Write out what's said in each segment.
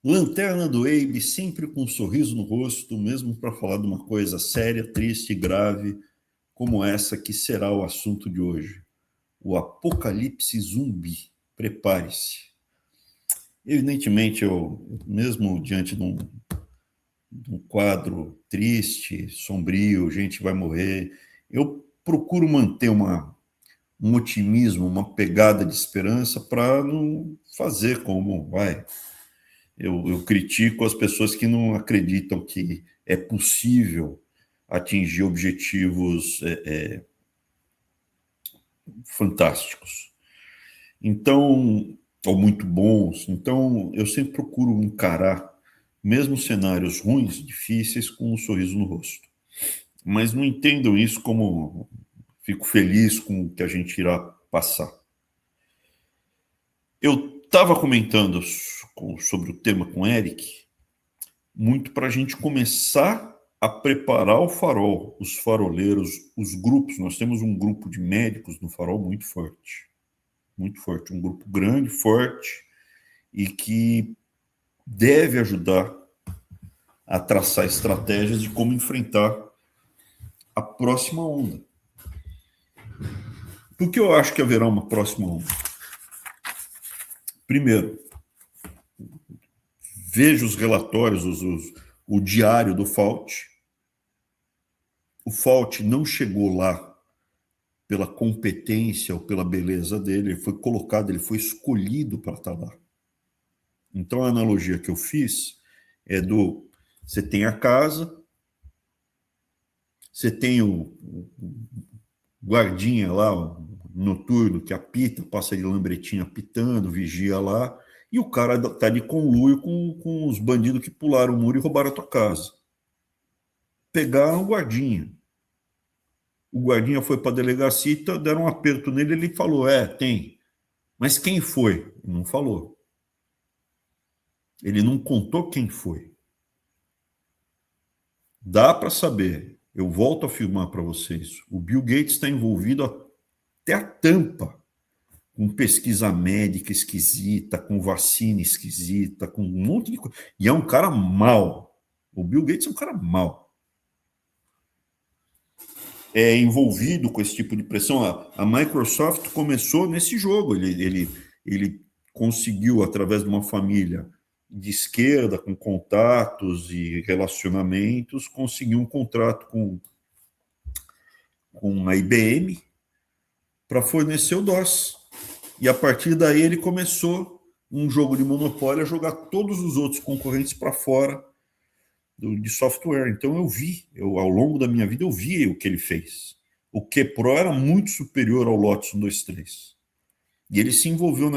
Lanterna do Abe, sempre com um sorriso no rosto, mesmo para falar de uma coisa séria, triste e grave, como essa que será o assunto de hoje. O apocalipse zumbi. Prepare-se. Evidentemente, mesmo diante de um quadro triste, sombrio, gente vai morrer, eu procuro manter um otimismo, uma pegada de esperança para não fazer como vai. Eu critico as pessoas que não acreditam que é possível atingir objetivos fantásticos. Então, ou muito bons. Então, eu sempre procuro encarar, mesmo cenários ruins, difíceis, com um sorriso no rosto. Mas não entendam isso como fico feliz com o que a gente irá passar. Eu estava comentando sobre o tema com o Eric, muito para a gente começar a preparar o farol, os faroleiros, os grupos. Nós temos um grupo de médicos no farol muito forte, um grupo grande, forte e que deve ajudar a traçar estratégias de como enfrentar a próxima onda. Por que eu acho que haverá uma próxima onda? Primeiro, veja os relatórios, o diário do Fauci. O Fauci não chegou lá pela competência ou pela beleza dele, ele foi colocado, ele foi escolhido para estar lá. Então a analogia que eu fiz é você tem a casa, você tem o guardinha lá, o noturno que apita, passa de lambretinha apitando, vigia lá, e o cara tá de conluio com os bandidos que pularam o muro e roubaram a tua casa. Pegaram o guardinha foi para a delegacia, deram um aperto nele, ele falou, tem. Mas quem foi? Não falou. Ele não contou quem foi. Dá para saber. Eu volto a afirmar para vocês. O Bill Gates está envolvido até a tampa com pesquisa médica esquisita, com vacina esquisita, com um monte de coisa. E é um cara mau. O Bill Gates é um cara mau. É envolvido com esse tipo de pressão. A Microsoft começou nesse jogo. Ele conseguiu, através de uma família de esquerda, com contatos e relacionamentos, conseguiu um contrato com a IBM para fornecer o DOS. E a partir daí ele começou um jogo de monopólio a jogar todos os outros concorrentes para fora de software. Então ao longo da minha vida, eu vi o que ele fez. O QPro era muito superior ao Lotus 123. E ele se envolveu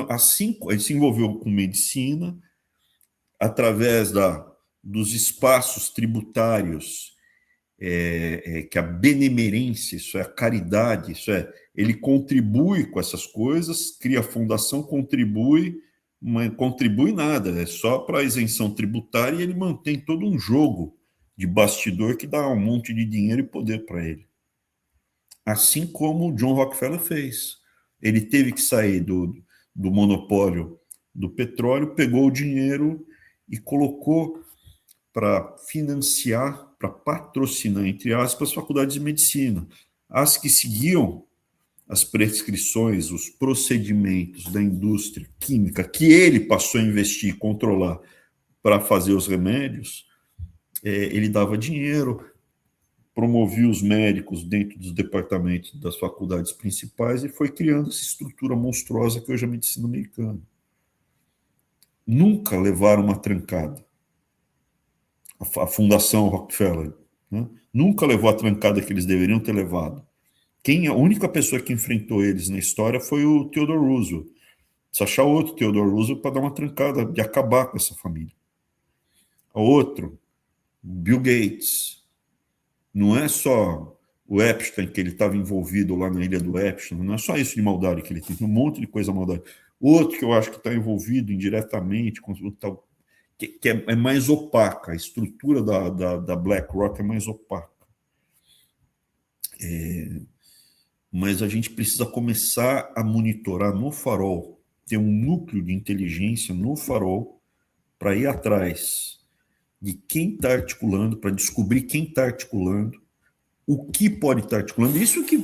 ele se envolveu com medicina através dos espaços tributários, que a benemerência, isso é a caridade, isso é, ele contribui com essas coisas, cria a fundação, contribui, mas contribui nada, é só para a isenção tributária e ele mantém todo um jogo de bastidor que dá um monte de dinheiro e poder para ele. Assim como o John Rockefeller fez. Ele teve que sair do monopólio do petróleo, pegou o dinheiro e colocou para financiar, para patrocinar, entre aspas, faculdades de medicina. As que seguiam as prescrições, os procedimentos da indústria química que ele passou a investir e controlar para fazer os remédios, ele dava dinheiro, promovia os médicos dentro dos departamentos das faculdades principais e foi criando essa estrutura monstruosa que hoje é a medicina americana. Nunca levaram uma trancada. A Fundação Rockefeller, né? Nunca levou a trancada que eles deveriam ter levado. A única pessoa que enfrentou eles na história foi o Theodore Roosevelt. Se achar outro Theodore Roosevelt para dar uma trancada, de acabar com essa família. Outro, Bill Gates. Não é só o Epstein, que ele estava envolvido lá na ilha do Epstein, não é só isso de maldade que ele tem um monte de coisa maldade. Outro que eu acho que está envolvido indiretamente com que é mais opaca, a estrutura da BlackRock é mais opaca. Mas a gente precisa começar a monitorar no farol, ter um núcleo de inteligência no farol para ir atrás de quem está articulando, para descobrir quem está articulando, o que pode estar articulando. Isso que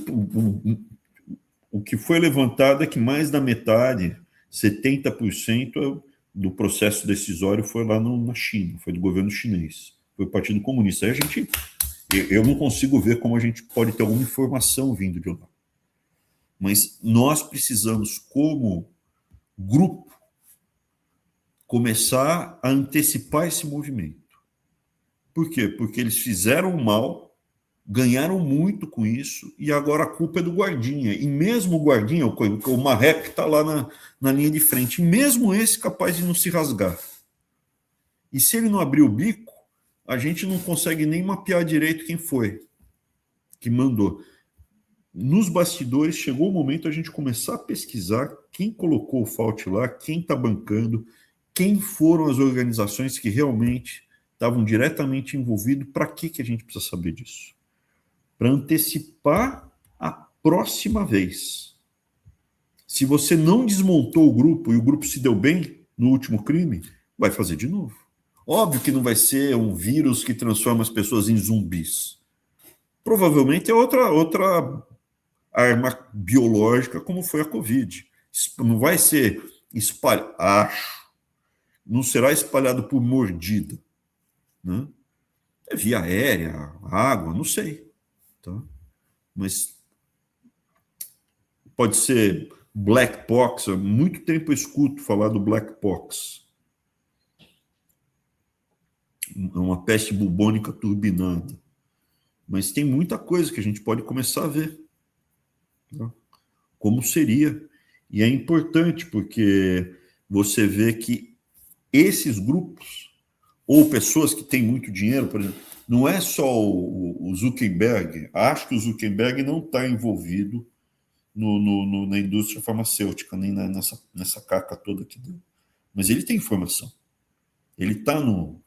o que foi levantado é que mais da metade, 70% do processo decisório foi lá na China, foi do governo chinês, foi o Partido Comunista. Aí eu não consigo ver como a gente pode ter alguma informação vindo de lá. Mas nós precisamos, como grupo, começar a antecipar esse movimento. Por quê? Porque eles fizeram mal, ganharam muito com isso, e agora a culpa é do guardinha. E mesmo o guardinha, o marreco que está lá na linha de frente, mesmo esse capaz de não se rasgar. E se ele não abrir o bico, a gente não consegue nem mapear direito quem foi que mandou. Nos bastidores, chegou o momento de a gente começar a pesquisar quem colocou o Fauci lá, quem está bancando, quem foram as organizações que realmente estavam diretamente envolvidos. Para que a gente precisa saber disso? Para antecipar a próxima vez. Se você não desmontou o grupo e o grupo se deu bem no último crime, vai fazer de novo. Óbvio que não vai ser um vírus que transforma as pessoas em zumbis. Provavelmente é outra arma biológica, como foi a Covid. Não vai ser espalhado, acho. Não será espalhado por mordida. Né? É via aérea, água, não sei. Tá? Mas pode ser black pox. Há muito tempo eu escuto falar do black pox. É uma peste bubônica turbinada. Mas tem muita coisa que a gente pode começar a ver. Tá? Como seria. E é importante porque você vê que esses grupos, ou pessoas que têm muito dinheiro, por exemplo, não é só o Zuckerberg. Acho que o Zuckerberg não está envolvido na indústria farmacêutica, nem nessa caca toda aqui dentro. Mas ele tem informação. Ele está no...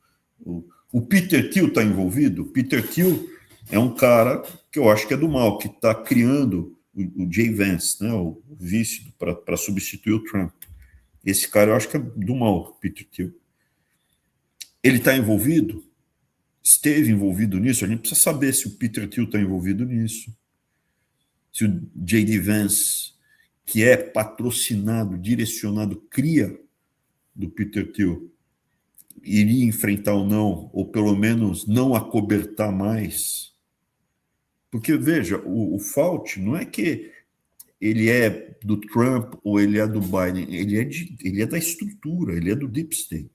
O Peter Thiel está envolvido. O Peter Thiel é um cara que eu acho que é do mal, que está criando o Jay Vance, né, o vice, para substituir o Trump. Esse cara eu acho que é do mal, Peter Thiel. Ele está envolvido? Esteve envolvido nisso? A gente precisa saber se o Peter Thiel está envolvido nisso. Se o J.D. Vance, que é patrocinado, direcionado, cria do Peter Thiel, iria enfrentar ou não, ou pelo menos não acobertar mais. Porque, veja, o Fauci não é que ele é do Trump ou ele é do Biden, ele é da estrutura, ele é do Deep State.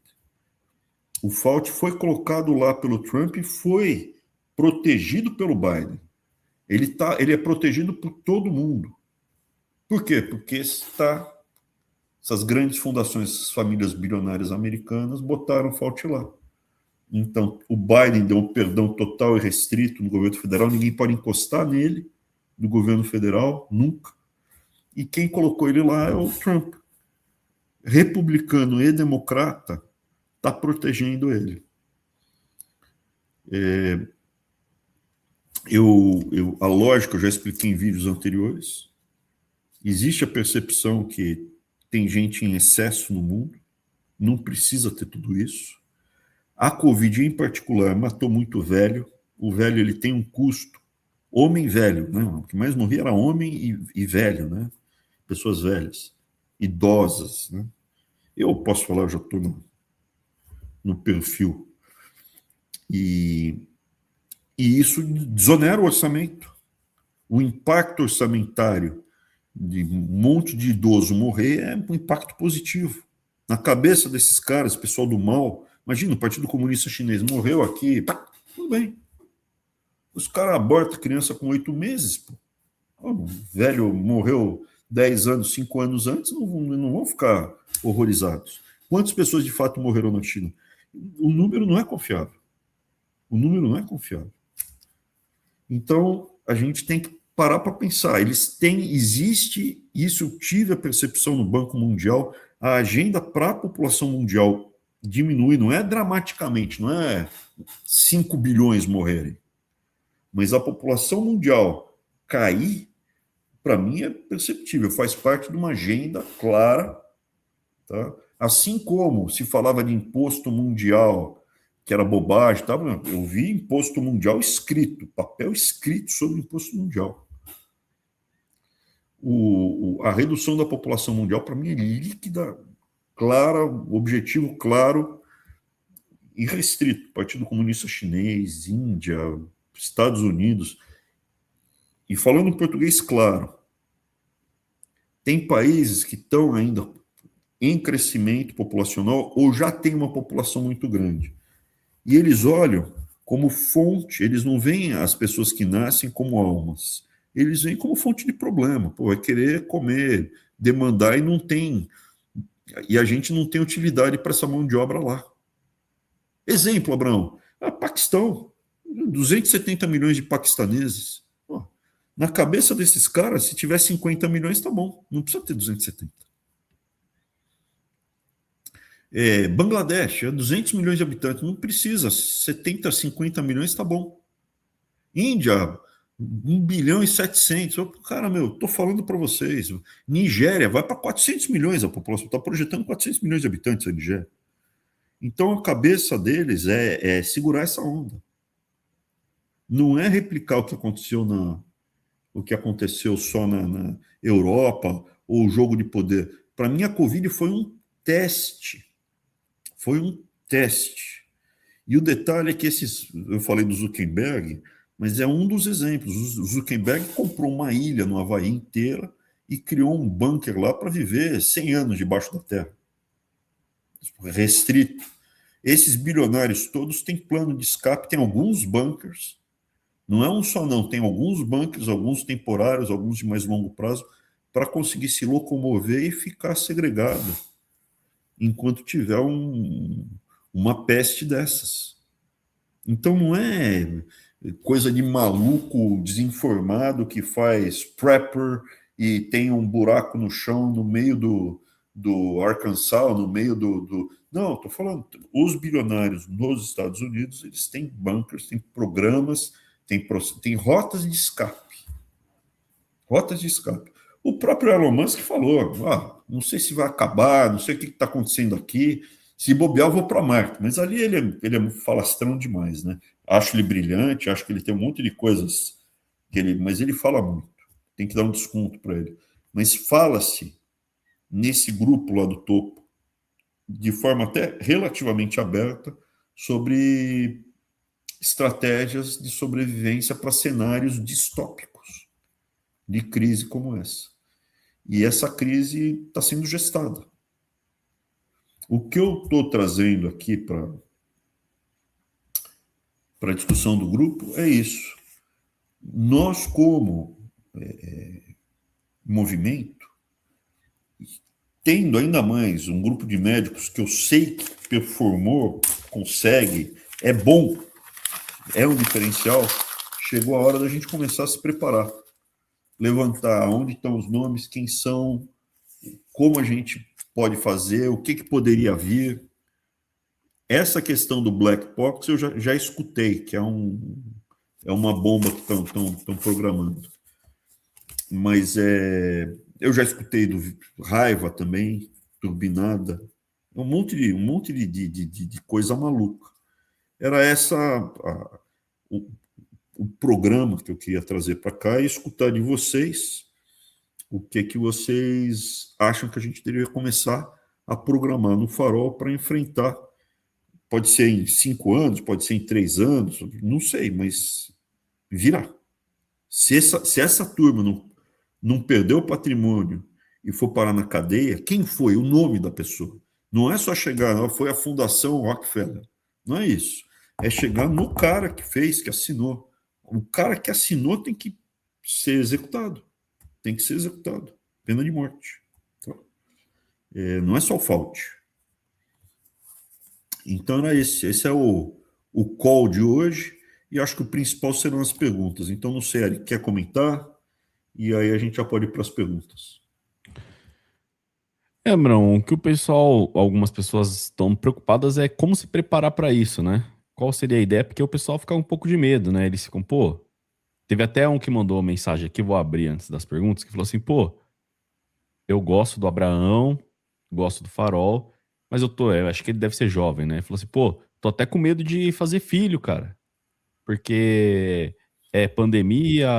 O Fauci foi colocado lá pelo Trump e foi protegido pelo Biden. Ele é protegido por todo mundo. Por quê? Porque essas grandes fundações, essas famílias bilionárias americanas botaram o Fauci lá. Então, o Biden deu um perdão total e restrito no governo federal, ninguém pode encostar nele, no governo federal, nunca. E quem colocou ele lá é o Trump. Republicano e democrata está protegendo ele. A lógica eu já expliquei em vídeos anteriores. Existe a percepção que tem gente em excesso no mundo, não precisa ter tudo isso. A Covid, em particular, matou muito velho. O velho ele tem um custo. Homem velho, né? O que mais morria era homem e velho, né? Pessoas velhas, idosas. Né? Eu posso falar, eu já estou no perfil. E isso desonera o orçamento. O impacto orçamentário de um monte de idoso morrer é um impacto positivo. Na cabeça desses caras, pessoal do mal, imagina, o Partido Comunista Chinês morreu aqui, pá, tudo bem. Os caras abortam criança com 8 meses. Pô. O velho morreu 10 anos, 5 anos antes, não vão ficar horrorizados. Quantas pessoas de fato morreram na China? O número não é confiável. O número não é confiável. Então, a gente tem que parar para pensar. Existe, isso eu tive a percepção no Banco Mundial, a agenda para a população mundial diminui, não é dramaticamente, não é 5 bilhões morrerem, mas a população mundial cair, para mim é perceptível, faz parte de uma agenda clara, tá? Assim como se falava de imposto mundial, que era bobagem, tá? Eu vi imposto mundial escrito, papel escrito sobre imposto mundial. A redução da população mundial, para mim, é líquida, clara, objetivo claro e restrito. Partido Comunista Chinês, Índia, Estados Unidos. E falando em português claro, tem países que estão ainda em crescimento populacional ou já têm uma população muito grande. E eles olham como fonte, eles não veem as pessoas que nascem como almas, eles veem como fonte de problema. Pô, é querer comer, demandar e não tem. E a gente não tem utilidade para essa mão de obra lá. Exemplo, Abraão, Paquistão, 270 milhões de paquistaneses. Pô, na cabeça desses caras, se tiver 50 milhões, tá bom, não precisa ter 270. Bangladesh, 200 milhões de habitantes, não precisa, 70, 50 milhões está bom. Índia, 1 bilhão e 700. Cara, estou falando para vocês. Nigéria vai para 400 milhões a população, está projetando 400 milhões de habitantes a Nigéria. Então a cabeça deles é segurar essa onda. Não é replicar o que aconteceu só na Europa ou o jogo de poder. Para mim, a Covid foi um teste. Foi um teste. E o detalhe é que eu falei do Zuckerberg, mas é um dos exemplos. O Zuckerberg comprou uma ilha no Havaí inteira e criou um bunker lá para viver 100 anos debaixo da terra. Restrito. Esses bilionários todos têm plano de escape, tem alguns bunkers. Não é um só não, tem alguns bunkers, alguns temporários, alguns de mais longo prazo, para conseguir se locomover e ficar segregado enquanto tiver uma peste dessas. Então não é coisa de maluco desinformado que faz prepper e tem um buraco no chão no meio do Arkansas, no meio do... Não, estou falando, os bilionários nos Estados Unidos, eles têm bunkers, têm programas, têm rotas de escape. Rotas de escape. O próprio Elon Musk falou, não sei se vai acabar, não sei o que está acontecendo aqui, se bobear eu vou para Marte, mas ali ele é falastrão demais, né? Acho ele brilhante, acho que ele tem um monte de coisas, mas ele fala muito, tem que dar um desconto para ele. Mas fala-se nesse grupo lá do topo, de forma até relativamente aberta, sobre estratégias de sobrevivência para cenários distópicos de crise como essa. E essa crise está sendo gestada. O que eu estou trazendo aqui para a discussão do grupo é isso. Nós, como movimento, tendo ainda mais um grupo de médicos que eu sei que performou, consegue, é bom, é um diferencial, chegou a hora da gente começar a se preparar. Levantar onde estão os nomes, quem são, como a gente pode fazer, o que poderia vir. Essa questão do Black Box eu já escutei, que é uma bomba que estão programando. Mas eu já escutei do Raiva também, Turbinada, um monte de coisa maluca. Era o programa que eu queria trazer para cá e escutar de vocês o que vocês acham que a gente deveria começar a programar no Farol para enfrentar. Pode ser em 5 anos, pode ser em 3 anos, não sei, mas virá. Se essa turma não perdeu o patrimônio e for parar na cadeia, quem foi? O nome da pessoa. Não é só chegar, não, foi a Fundação Rockefeller. Não é isso. É chegar no cara que fez, que assinou. O cara que assinou tem que ser executado. Tem que ser executado. Pena de morte. Então, não é só o fault. Então era esse. Esse é o call de hoje. E acho que o principal serão as perguntas. Então, não sei, Eric, quer comentar? E aí a gente já pode ir para as perguntas. Bruno, o que o pessoal, algumas pessoas estão preocupadas é como se preparar para isso, né? Qual seria a ideia? Porque o pessoal fica um pouco de medo, né? Eles ficam, pô. Teve até um que mandou uma mensagem aqui, vou abrir antes das perguntas, que falou assim, pô, eu gosto do Abraão, gosto do Farol, mas eu acho que ele deve ser jovem, né? Ele falou assim, pô, tô até com medo de fazer filho, cara. Porque é pandemia,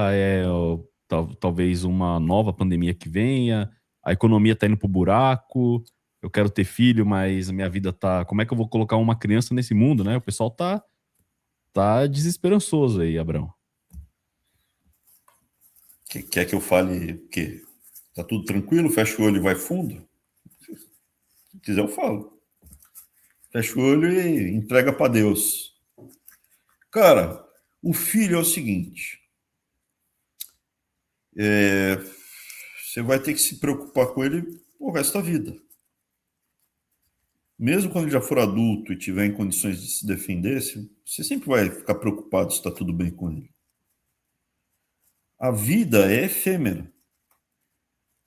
talvez uma nova pandemia que venha, a economia tá indo pro buraco, eu quero ter filho, mas a minha vida tá. Como é que eu vou colocar uma criança nesse mundo, né? O pessoal tá desesperançoso aí, Abrão. Quer que eu fale o quê? Tá tudo tranquilo? Fecha o olho e vai fundo? Se quiser, eu falo. Fecha o olho e entrega para Deus. Cara, o filho é o seguinte: você vai ter que se preocupar com ele o resto da vida. Mesmo quando ele já for adulto e tiver em condições de se defender, você sempre vai ficar preocupado se está tudo bem com ele. A vida é efêmera.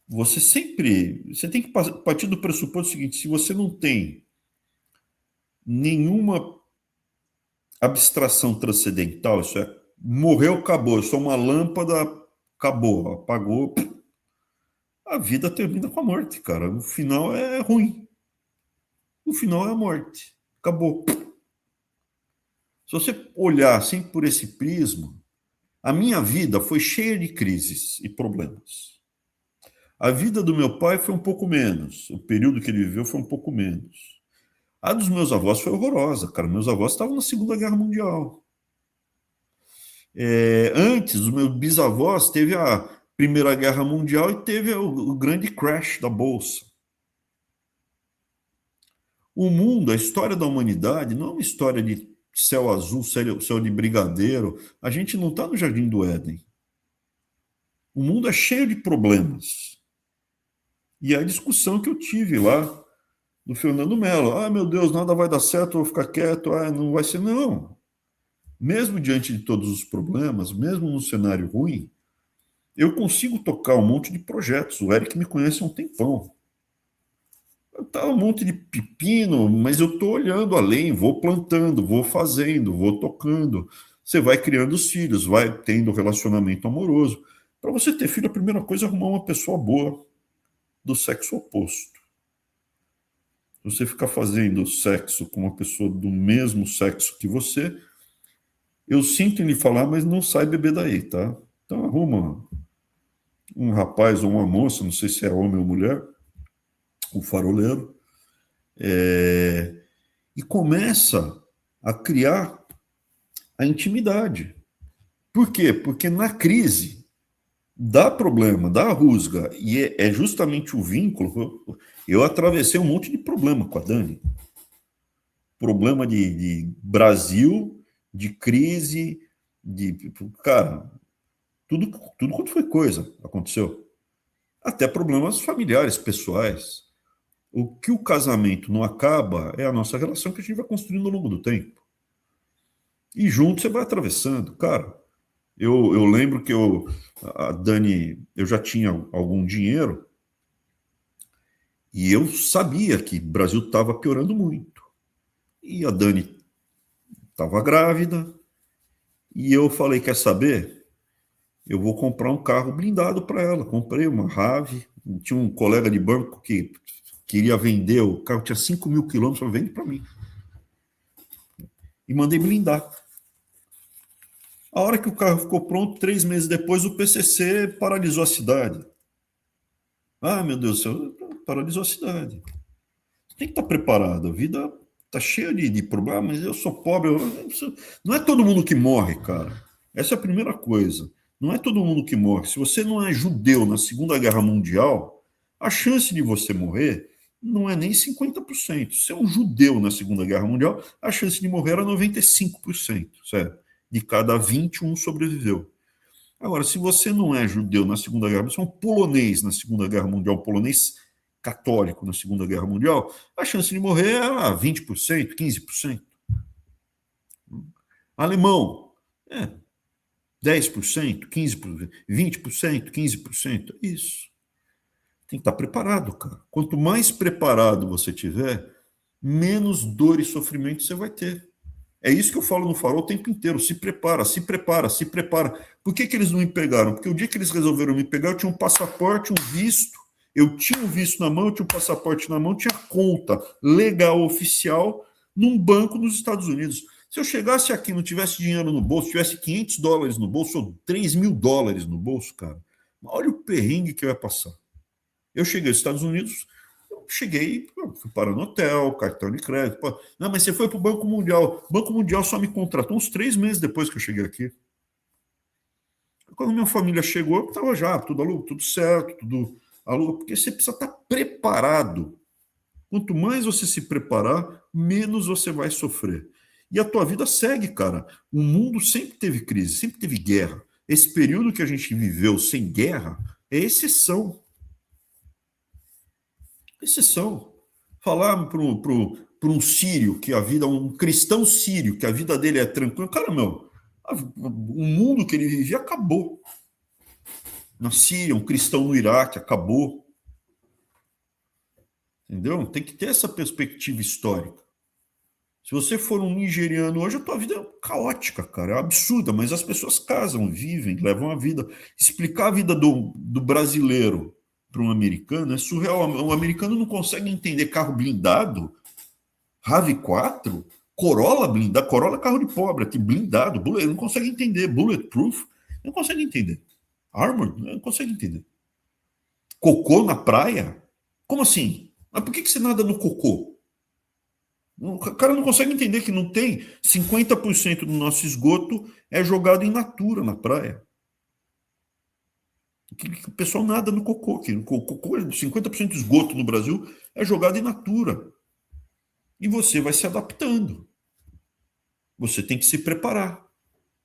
Você tem que partir do pressuposto seguinte: se você não tem nenhuma abstração transcendental, isso é, morreu, acabou, eu sou uma lâmpada, acabou, apagou, a vida termina com a morte, cara. O final é ruim. O final é a morte. Acabou. Se você olhar assim por esse prisma, a minha vida foi cheia de crises e problemas. A vida do meu pai foi um pouco menos. O período que ele viveu foi um pouco menos. A dos meus avós foi horrorosa, cara. Meus avós estavam na Segunda Guerra Mundial. Antes, os meus bisavós teve a Primeira Guerra Mundial e teve o grande crash da Bolsa. O mundo, a história da humanidade, não é uma história de céu azul, céu de brigadeiro. A gente não está no Jardim do Éden. O mundo é cheio de problemas. E a discussão que eu tive lá do Fernando Mello. Ah, meu Deus, nada vai dar certo, eu vou ficar quieto. Ah, não vai ser, não. Mesmo diante de todos os problemas, mesmo no cenário ruim, eu consigo tocar um monte de projetos. O Eric me conhece há um tempão. Tá um monte de pepino, mas eu estou olhando além, vou plantando, vou fazendo, vou tocando. Você vai criando os filhos, vai tendo relacionamento amoroso. Para você ter filho, a primeira coisa é arrumar uma pessoa boa do sexo oposto. Se você ficar fazendo sexo com uma pessoa do mesmo sexo que você, eu sinto em lhe falar, mas não sai beber daí, tá? Então arruma um rapaz ou uma moça, não sei se é homem ou mulher, o faroleiro, e começa a criar a intimidade. Por quê? Porque na crise dá problema, dá rusga, e é justamente o vínculo. Eu atravessei um monte de problema com a Dani. Problema de Brasil, de crise, cara, tudo quanto foi coisa aconteceu. Até problemas familiares, pessoais. O que o casamento não acaba é a nossa relação que a gente vai construindo ao longo do tempo. E junto você vai atravessando. Cara, eu lembro que a Dani, eu já tinha algum dinheiro e eu sabia que o Brasil estava piorando muito. E a Dani estava grávida e eu falei, quer saber? Eu vou comprar um carro blindado para ela. Comprei uma Rave. Tinha um colega de banco que queria vender, o carro tinha 5 mil quilômetros, falou, vende para mim. E mandei blindar. A hora que o carro ficou pronto, 3 meses depois, o PCC paralisou a cidade. Ah, meu Deus do céu, paralisou a cidade. Você tem que estar preparado. A vida está cheia de problemas, mas eu sou pobre. Não é todo mundo que morre, cara. Essa é a primeira coisa. Não é todo mundo que morre. Se você não é judeu na Segunda Guerra Mundial, a chance de você morrer não é nem 50%. Se é um judeu na Segunda Guerra Mundial, a chance de morrer era 95%, certo? De cada 21 sobreviveu. Agora, se você não é judeu na Segunda Guerra Mundial, você é um polonês na Segunda Guerra Mundial, um polonês católico na Segunda Guerra Mundial, a chance de morrer era 20%, 15%. Alemão, 10%, 15%, 20%, 15%. Isso. Tem que estar preparado, cara. Quanto mais preparado você tiver, menos dor e sofrimento você vai ter. É isso que eu falo no Farol o tempo inteiro. Se prepara, se prepara, se prepara. Por que eles não me pegaram? Porque o dia que eles resolveram me pegar, eu tinha um passaporte, um visto, Eu tinha o visto na mão, eu tinha o passaporte na mão, tinha conta legal, oficial, num banco nos Estados Unidos. Se eu chegasse aqui e não tivesse dinheiro no bolso, tivesse $500 no bolso ou $3.000 no bolso, cara, olha o perrengue que eu ia passar. Eu cheguei aos Estados Unidos, fui parar no hotel, cartão de crédito. Não, mas você foi para o Banco Mundial. O Banco Mundial só me contratou uns 3 meses depois que eu cheguei aqui. Quando minha família chegou, estava já tudo certo, tudo aluga, porque você precisa estar preparado. Quanto mais você se preparar, menos você vai sofrer. E a tua vida segue, cara. O mundo sempre teve crise, sempre teve guerra. Esse período que a gente viveu sem guerra é exceção. Exceção. Falar para um sírio que a vida, um cristão sírio, que a vida dele é tranquila, cara, o mundo que ele vivia acabou. Na Síria, um cristão no Iraque, acabou. Entendeu? Tem que ter essa perspectiva histórica. Se você for um nigeriano hoje, a tua vida é caótica, cara, é absurda, mas as pessoas casam, vivem, levam a vida. Explicar a vida do brasileiro para um americano é surreal. O americano não consegue entender carro blindado, RAV4, Corolla blindado, Corolla é carro de pobre, aqui blindado, ele não consegue entender, bulletproof, não consegue entender. Armored, não consegue entender. Cocô na praia? Como assim? Mas por que você nada no cocô? O cara não consegue entender que não tem 50% do nosso esgoto é jogado em natura na praia. Que o pessoal nada no cocô. Que o cocô, 50% do esgoto no Brasil é jogado em natura. E você vai se adaptando. Você tem que se preparar.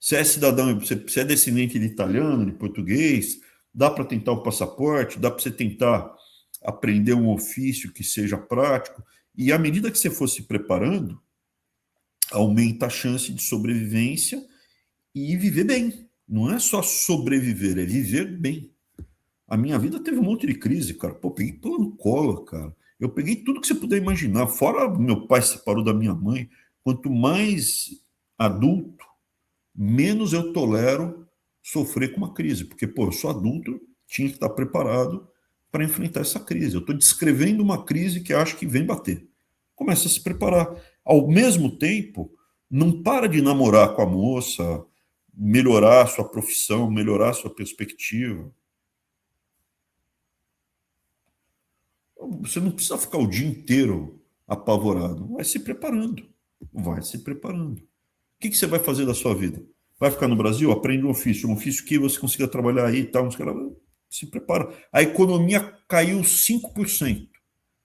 Se é cidadão, se é descendente de italiano, de português, dá para tentar o passaporte, dá para você tentar aprender um ofício que seja prático. E à medida que você for se preparando, aumenta a chance de sobrevivência e viver bem. Não é só sobreviver, é viver bem. A minha vida teve um monte de crise, cara. Pô, peguei tudo no colo, cara. Eu peguei tudo que você puder imaginar. Fora meu pai se separou da minha mãe. Quanto mais adulto, menos eu tolero sofrer com uma crise. Porque, pô, eu sou adulto, tinha que estar preparado para enfrentar essa crise. Eu estou descrevendo uma crise que acho que vem bater. Começa a se preparar. Ao mesmo tempo, não para de namorar com a moça, melhorar a sua profissão, melhorar a sua perspectiva. Você não precisa ficar o dia inteiro apavorado. Vai se preparando. Vai se preparando. O que você vai fazer da sua vida? Vai ficar no Brasil? Aprende um ofício que você consiga trabalhar aí e tal. Se prepara. A economia caiu 5%.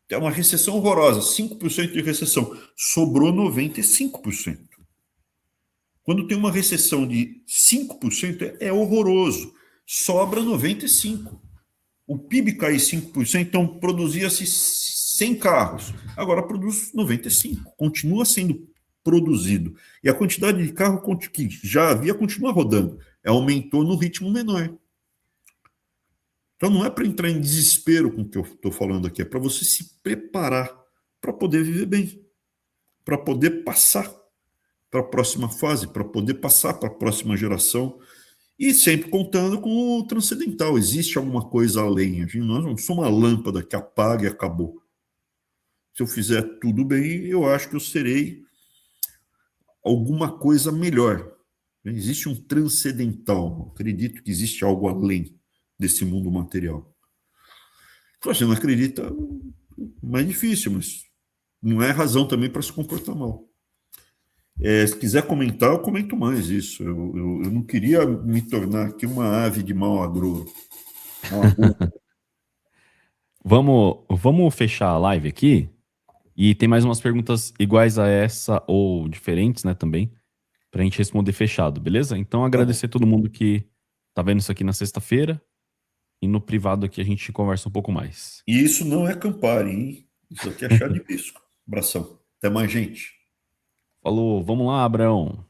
É uma recessão horrorosa, 5% de recessão. Sobrou 95%. Quando tem uma recessão de 5%, é horroroso. Sobra 95%. O PIB cai 5%, então produzia-se 100 carros. Agora produz 95. Continua sendo produzido. E a quantidade de carro que já havia continua rodando. Aumentou no ritmo menor. Então não é para entrar em desespero com o que eu estou falando aqui, é para você se preparar para poder viver bem, para poder passar para a próxima fase, para poder passar para a próxima geração, e sempre contando com o transcendental. Existe alguma coisa além. Nós não somos uma lâmpada que apaga e acabou. Se eu fizer tudo bem, eu acho que eu serei alguma coisa melhor. Existe um transcendental. Acredito que existe algo além desse mundo material. Se você não acredita, mais difícil, mas não é razão também para se comportar mal. Se quiser comentar, eu comento mais isso. Eu não queria me tornar aqui uma ave de mau agouro. Vamos fechar a live aqui. E tem mais umas perguntas iguais a essa ou diferentes, né, também, pra gente responder fechado, beleza? Então agradecer a todo mundo que tá vendo isso aqui na sexta-feira. E no privado aqui a gente conversa um pouco mais. E isso não é Campari, hein? Isso aqui é chá de bisco. Abração. Até mais, gente. Falou, vamos lá, Abraão.